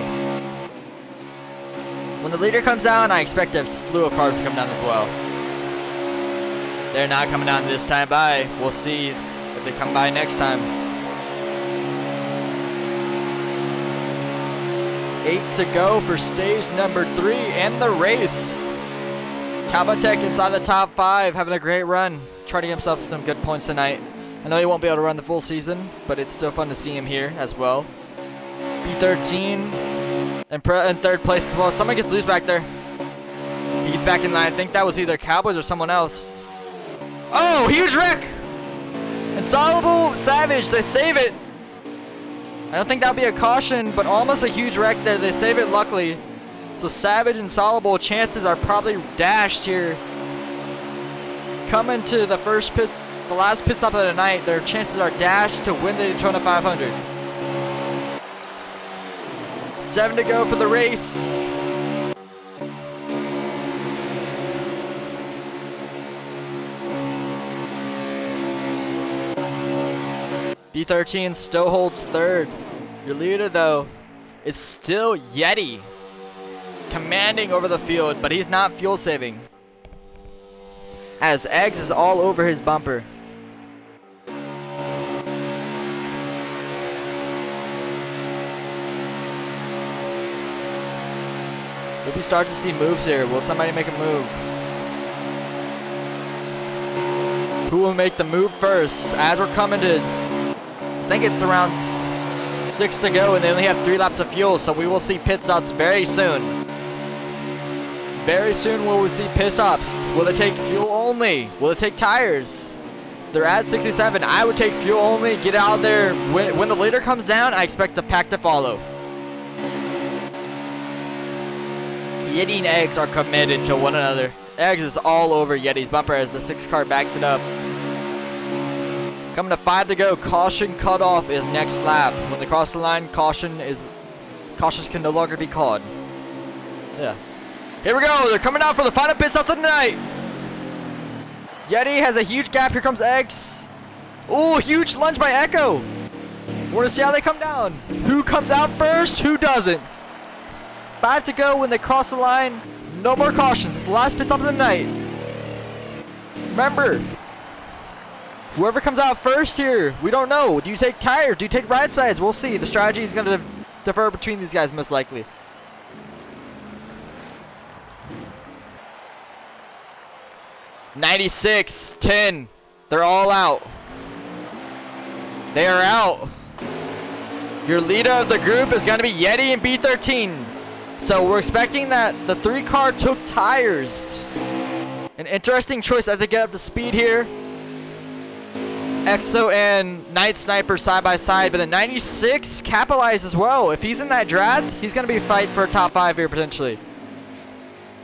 When the leader comes down, I expect a slew of cars to come down as well. They're not coming down this time by. We'll see if they come by next time. 8 to go for stage number 3 and the race. Cowboy Tech inside the top 5, having a great run, trying to get himself some good points tonight. I know he won't be able to run the full season, but it's still fun to see him here as well. B13 in third place as well. Someone gets loose back there. He's back in line. I think that was either Cowboys or someone else. Oh, huge wreck! Insoluble, Savage, they save it. I don't think that'll be a caution, but almost a huge wreck there. They save it luckily. So Savage and Insoluble chances are probably dashed here. Coming to the last pit stop of the night, their chances are dashed to win the Daytona 500. 7 to go for the race. B13 still holds third. Your leader, though, is still Yeti, commanding over the field, but he's not fuel saving, as Eggs is all over his bumper. Will we start to see moves here? Will somebody make a move? Who will make the move first? As we're coming to, I think it's around 6 to go, and they only have 3 laps of fuel, so we will see pit stops very soon. Very soon will we see pit stops. Will they take fuel only? Will it take tires? They're at 67. I would take fuel only, get out of there. When the leader comes down, I expect the pack to follow. Yeti and Eggs are committed to one another. Eggs is all over Yeti's bumper as the 6 car backs it up. Coming to 5 to go. Caution cutoff is next lap. When they cross the line, cautions can no longer be called. Yeah. Here we go. They're coming out for the final pit stops of the night. Yeti has a huge gap. Here comes Eggs. Ooh, huge lunge by Echo. We're going to see how they come down. Who comes out first? Who doesn't? 5 to go when they cross the line. No more cautions. It's the last pit stop of the night. Remember, whoever comes out first here, we don't know. Do you take tires? Do you take ride sides? We'll see. The strategy is going to differ between these guys most likely. $96.10. They're all out. They are out. Your leader of the group is going to be Yeti and B13. So we're expecting that the 3 car took tires. An interesting choice as they get up to speed here. Exo and Night Sniper side by side, but the 96 capitalized as well. If he's in that draft, he's going to be fighting for a top 5 here potentially.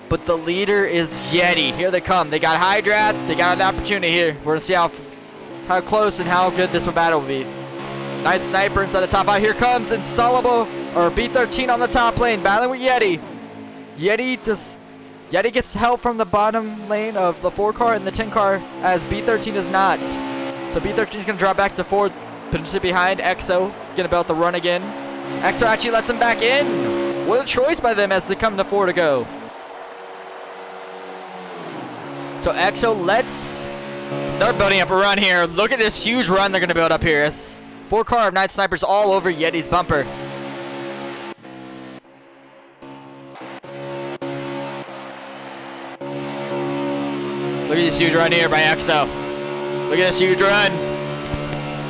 But the leader is Yeti. Here they come. They got high draft. They got an opportunity here. We're going to see how close and how good this battle will be. Night Sniper inside the top 5. Here comes Insoluble, or B13 on the top lane, battling with Yeti. Yeti gets help from the bottom lane of the 4 car and the 10 car, as B13 does not. So B13 is going to drop back to 4th, potentially behind Exo. Going to be able to run again. Exo actually lets him back in. What a choice by them as they come to 4 to go. So Exo they're building up a run here. Look at this huge run they're going to build up here. It's 4 car of Night Snipers all over Yeti's bumper. Look at this huge run here by Exo. Look at this huge run.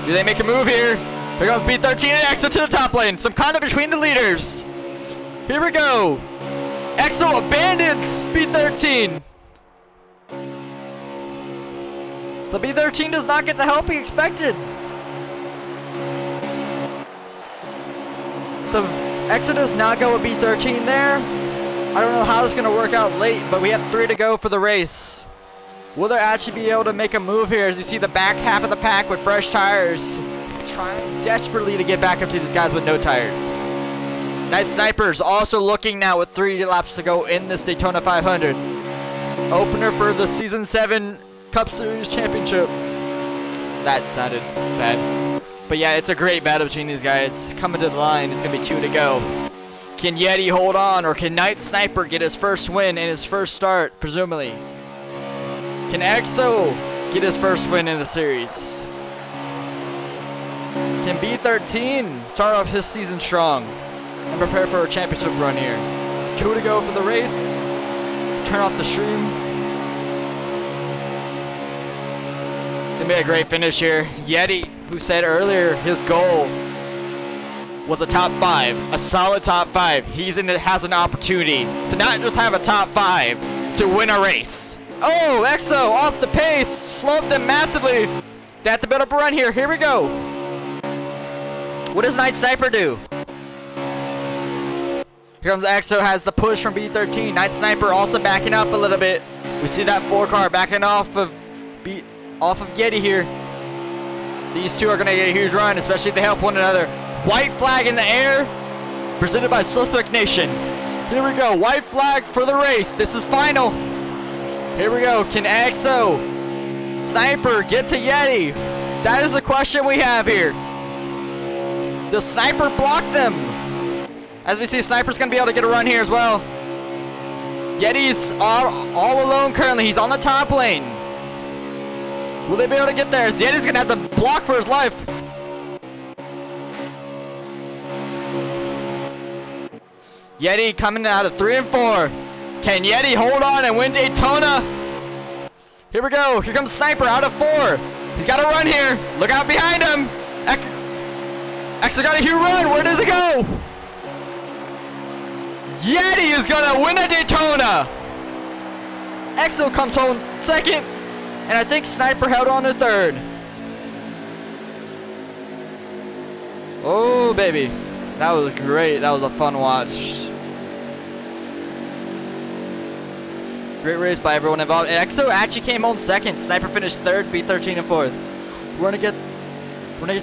Do they make a move here? Here goes B13 and Exo to the top lane. Some contact between the leaders. Here we go. Exo abandons B13. So B13 does not get the help he expected. So Exo does not go with B13 there. I don't know how this is going to work out late, but we have 3 to go for the race. Will they actually be able to make a move here as you see the back half of the pack with fresh tires trying desperately to get back up to these guys with no tires. Night Snipers also looking now with 3 laps to go in this Daytona 500. Opener for the Season 7 Cup Series Championship. That sounded bad. But yeah, it's a great battle between these guys. Coming to the line, it's going to be 2 to go. Can Yeti hold on, or can Night Sniper get his first win in his first start, presumably? Can Exo get his first win in the series? Can B13 start off his season strong and prepare for a championship run here? 2 to go for the race. Turn off the stream. Can gonna be a great finish here. Yeti, who said earlier his goal was a top 5, a solid top 5. Has an opportunity to not just have a top 5, to win a race. Oh, EXO off the pace, slowed them massively. They have to build up a run here. Here we go. What does Night Sniper do? Here comes EXO, has the push from B13. Night Sniper also backing up a little bit. We see that 4 car backing off of Yeti here. These two are gonna get a huge run, especially if they help one another. White flag in the air, presented by Suspect Nation. Here we go, white flag for the race. This is final. Here we go, can EXO, Sniper get to Yeti? That is the question we have here. Does Sniper block them? As we see, Sniper's gonna be able to get a run here as well. Yeti's all alone currently, he's on the top lane. Will they be able to get there? Yeti's gonna have to block for his life. Yeti coming out of 3 and 4. Can Yeti hold on and win Daytona? Here we go. Here comes Sniper out of 4. He's got to run here. Look out behind him. EXO got a huge run. Where does it go? Yeti is going to win a Daytona. EXO comes home 2nd. And I think Sniper held on to 3rd. Oh, baby. That was great. That was a fun watch. Great race by everyone involved. And EXO actually came home 2nd. Sniper finished 3rd, B13 and 4th. We're gonna get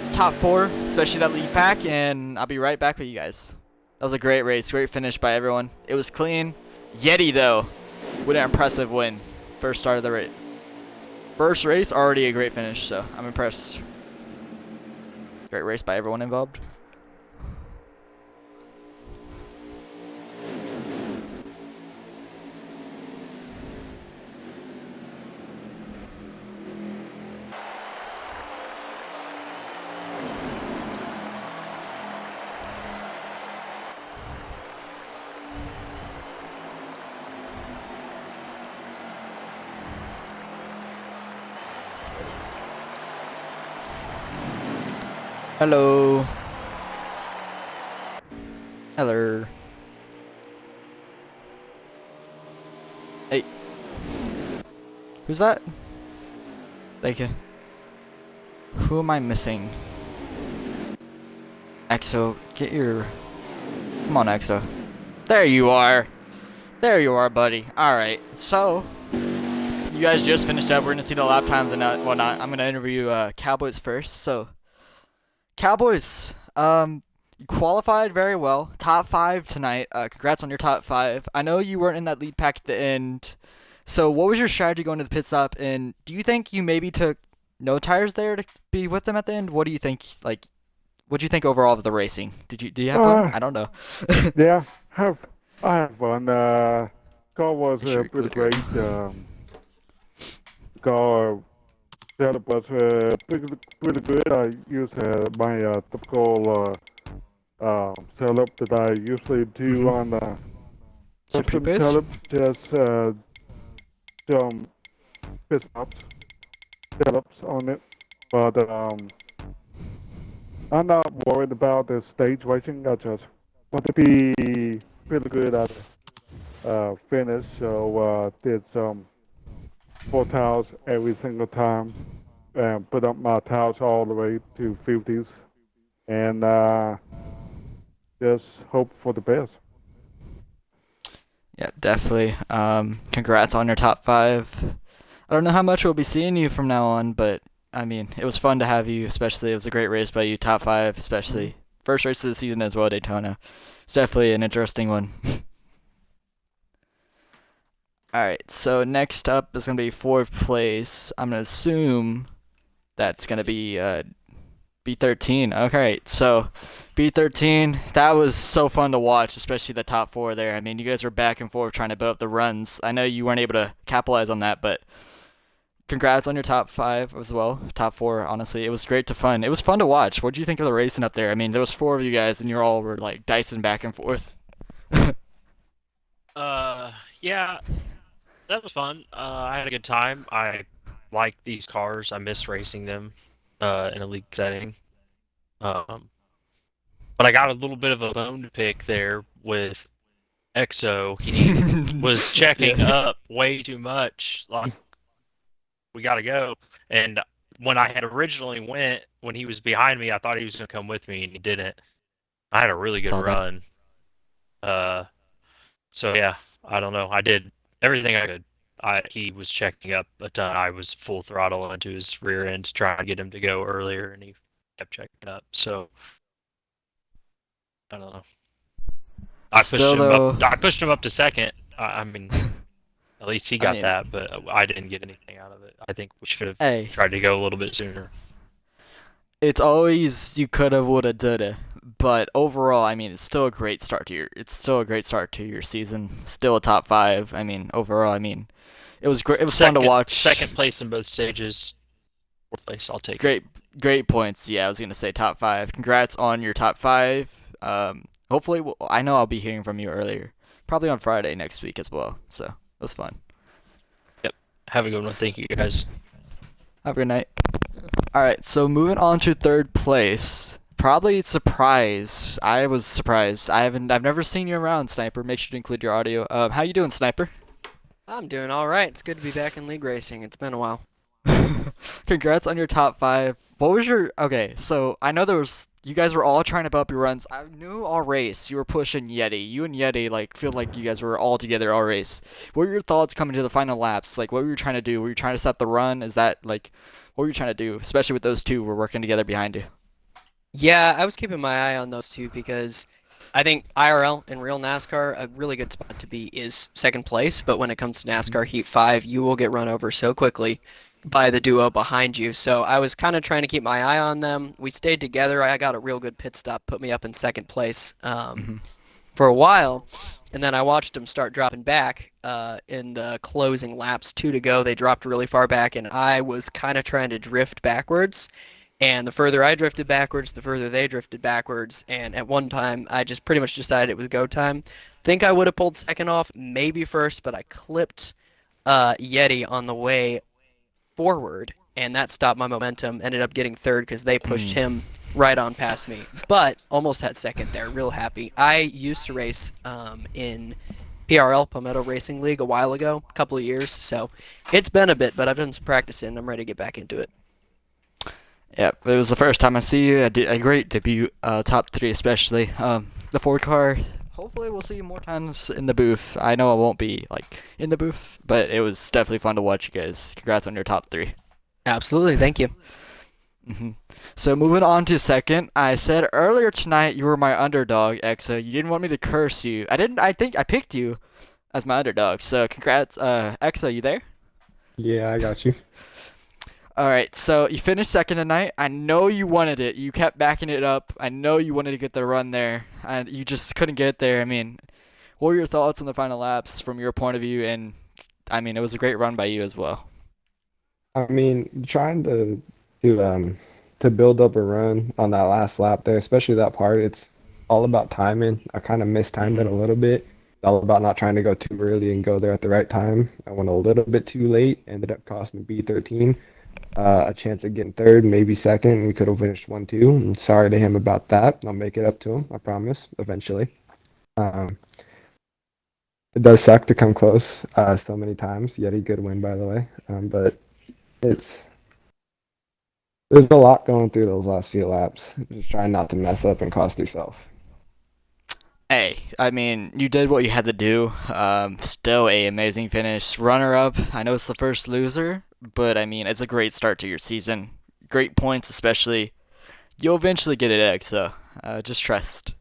to top 4, especially that lead pack, and I'll be right back with you guys. That was a great race, great finish by everyone. It was clean. Yeti though, with an impressive win. First start of the race. First race, already a great finish, so I'm impressed. Great race by everyone involved. Hello. Hello. Hey. Who's that? Thank you. Who am I missing? EXO, get your... Come on, EXO. There you are. There you are, buddy. Alright, so... You guys just finished up. We're gonna see the lap times and whatnot. I'm gonna interview Cowboys first, so... Cowboys, you qualified very well. Top 5 tonight. Congrats on your top 5. I know you weren't in that lead pack at the end. So what was your strategy going to the pit stop? And do you think you maybe took no tires there to be with them at the end? What do you think? Like, what do you think overall of the racing? Do you have fun? I don't know. Yeah, I have fun. Car was pretty great. Car setup was pretty good. I used my typical setup that I usually do on the custom setup. Just some pit stops, setups on it. But I'm not worried about the stage racing. I just want to be pretty good at finish. So did some 4 tiles every single time, and put up my tiles all the way to 50s, and just hope for the best. Yeah, definitely. Congrats on your top 5. I don't know how much we'll be seeing you from now on, but I mean, it was fun to have you, especially. It was a great race by you, top 5, especially. First race of the season as well, Daytona. It's definitely an interesting one. Alright, so next up is going to be 4th place. I'm going to assume that's going to be B13. Okay, so B13, that was so fun to watch, especially the top 4 there. I mean, you guys were back and forth trying to build up the runs. I know you weren't able to capitalize on that, but congrats on your top 5 as well. Top 4, honestly. It was great to fun. It was fun to watch. What did you think of the racing up there? I mean, there was 4 of you guys, and you all were, like, dicing back and forth. Yeah, that was fun. I had a good time. I like these cars. I miss racing them in a league setting. Um, but I got a little bit of a bone to pick there with EXO. He was checking Yeah. up way too much. Like, we got to go. And when I had originally went, when he was behind me, I thought he was going to come with me, and he didn't. I had a really good Saw that. run. Uh, so yeah, I don't know. I did everything I could. He was checking up a ton. I was full throttle into his rear end to try and get him to go earlier, and he kept checking up. So I don't know. I pushed Still him up. though, I pushed him up to second. I mean, at least he I got mean, that, but I didn't get anything out of it. I think we should have hey, tried to go a little bit sooner. it's always you could have, would have, did it. But overall, I mean, it's still a great start to your. It's still a great start to your season. Still a top five. I mean, overall, I mean, it was great. It was fun to watch. Second place in both stages. Fourth place, I'll take it. Great, great points. Yeah, I was gonna say top five. Congrats on your top five. Hopefully, I know I'll be hearing from you earlier, probably on Friday next week as well. So it was fun. Yep. Have a good one. Thank you, guys. Have a good night. All right, so moving on to third place. Probably surprise. I was surprised. I've never seen you around, Sniper. Make sure to include your audio. How you doing, Sniper? I'm doing all right. It's good to be back in league racing. It's been a while. Congrats on your top five. What was your okay? So I know there was you guys were all trying to bump your runs. I knew all race you were pushing Yeti. You and Yeti like feel like you guys were all together all race. What were your thoughts coming to the final laps? Like what were you trying to do? Were you trying to set the run? Is that like what were you trying to do? Especially with those two were working together behind you. Yeah, I was keeping my eye on those two because I think IRL and real NASCAR, a really good spot to be is second place. But when it comes to NASCAR Heat 5, you will get run over so quickly by the duo behind you. So I was kind of trying to keep my eye on them. We stayed together. I got a real good pit stop, put me up in second place Hmm. for a while. And then I watched them start dropping back in the closing laps, two to go. They dropped really far back, and I was kind of trying to drift backwards. And the further I drifted backwards, the further they drifted backwards. And at one time, I just pretty much decided it was go time. Think I would have pulled second off, maybe first, but I clipped Yeti on the way forward, and that stopped my momentum. Ended up getting third because they pushed Mm. him right on past me, but almost had second there. Real happy. I used to race in PRL, Palmetto Racing League, a while ago, a couple of years, so it's been a bit, but I've done some practicing, and I'm ready to get back into it. Yeah, it was the first time I see you. A great debut, top three especially. The Ford car. Hopefully, we'll see you more times in the booth. I know I won't be like in the booth, but it was definitely fun to watch you guys. Congrats on your top three. Absolutely, thank you. So moving on to second, I said earlier tonight you were my underdog, Exa. You didn't want me to curse you. I didn't. I think I picked you as my underdog. So congrats, Exa. You there? Yeah, I got you. All right, so you finished second tonight. I know you wanted it. You kept backing it up. I know you wanted to get the run there, and you just couldn't get there. I mean, what were your thoughts on the final laps from your point of view? And I mean, it was a great run by you as well. I mean, trying to build up a run on that last lap there, especially that part, it's all about timing. I kind of mistimed it Hmm. a little bit. It's all about not trying to go too early and go there at the right time. I went a little bit too late, ended up costing B13 a chance at getting third, maybe second. We could have finished 1-2. I'm sorry to him about that. I'll make it up to him, I promise, eventually. Um, it does suck to come close so many times. Yeti, good win, by the way. But it's there's a lot going through those last few laps. Just trying not to mess up and cost yourself. Hey, I mean, you did what you had to do. Still a amazing finish. Runner up. I know it's the first loser, but I mean, it's a great start to your season. Great points, especially. You'll eventually get it, X. So just trust.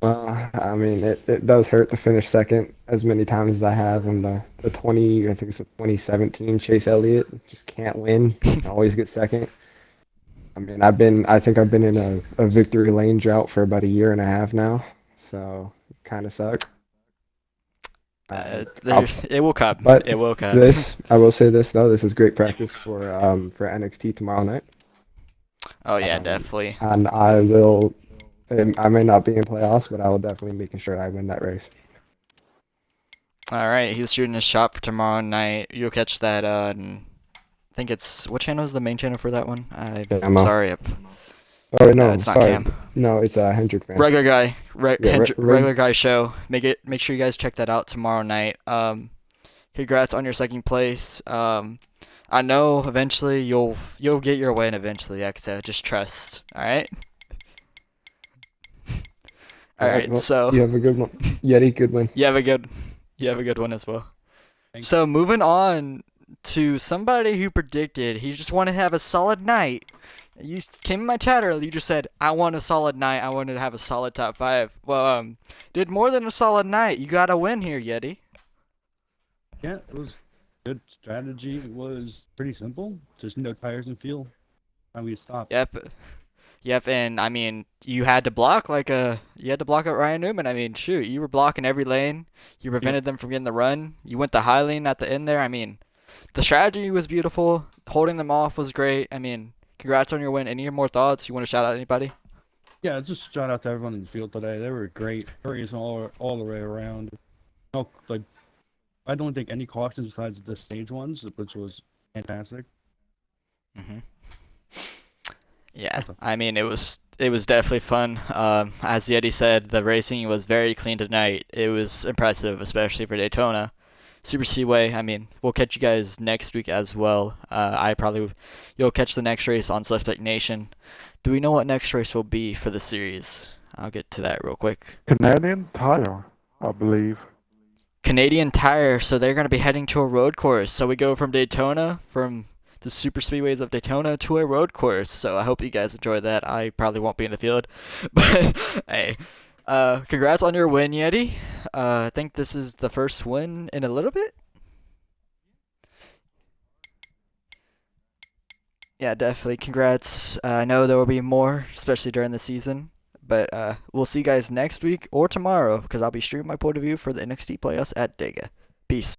Well, I mean, it does hurt to finish second as many times as I have in the 20, I think it's the 2017 Chase Elliott. Just can't win. Always get second. I mean, I think I've been in a victory lane drought for about a year and a half now. So kind of suck. There, I'll, it will come. but It will come. I will say this though, this is great practice for NXT tomorrow night. Oh yeah, Um, definitely. and I will. I may not be in playoffs, but I will definitely making sure I win that race. All right, he's shooting his shot for tomorrow night. You'll catch that on think it's what channel is the main channel for that one? I'm Camo. sorry. Oh no, it's not sorry. Cam. No, it's Hendrick fan. Regular guy, Yeah, regular guy show. Make sure you guys check that out tomorrow night. Congrats on your second place. I know eventually you'll get your win eventually, Exo. Just trust. All right. All right. Well, So you have a good one. Yeti, good win. you have a good one as well. Thanks. So moving on to somebody who predicted he just wanted to have a solid night. You came in my chat earlier. You just said, I want a solid night. I wanted to have a solid top 5. Well, did more than a solid night. You got a win here, Yeti. Yeah, it was good strategy. It was pretty simple. Just no tires and fuel. And we stopped. Yep, and I mean, you had to block at Ryan Newman. I mean, shoot, you were blocking every lane. You prevented them from getting the run. You went the high lane at the end there. I mean, the strategy was beautiful. Holding them off was great. I mean, congrats on your win. Any more thoughts? You want to shout out anybody? Yeah, just shout out to everyone in the field today. They were great. Hurries all the way around. No, like, I don't think any cautions besides the stage ones, which was fantastic. Mhm. Yeah, I mean, it was definitely fun. As Yeti said, the racing was very clean tonight. It was impressive, especially for Daytona. Super Speedway, I mean, we'll catch you guys next week as well. You'll catch the next race on Suspect Nation. Do we know what next race will be for the series? I'll get to that real quick. Canadian Tire, I believe. Canadian Tire, so they're going to be heading to a road course. So we go from Daytona, from the super speedways of Daytona to a road course. So I hope you guys enjoy that. I probably won't be in the field, but hey, congrats on your win, Yeti. I think this is the first win in a little bit. Yeah, definitely. Congrats. I know there will be more, especially during the season. But we'll see you guys next week or tomorrow because I'll be streaming my point of view for the NXT playoffs at Dega. Peace.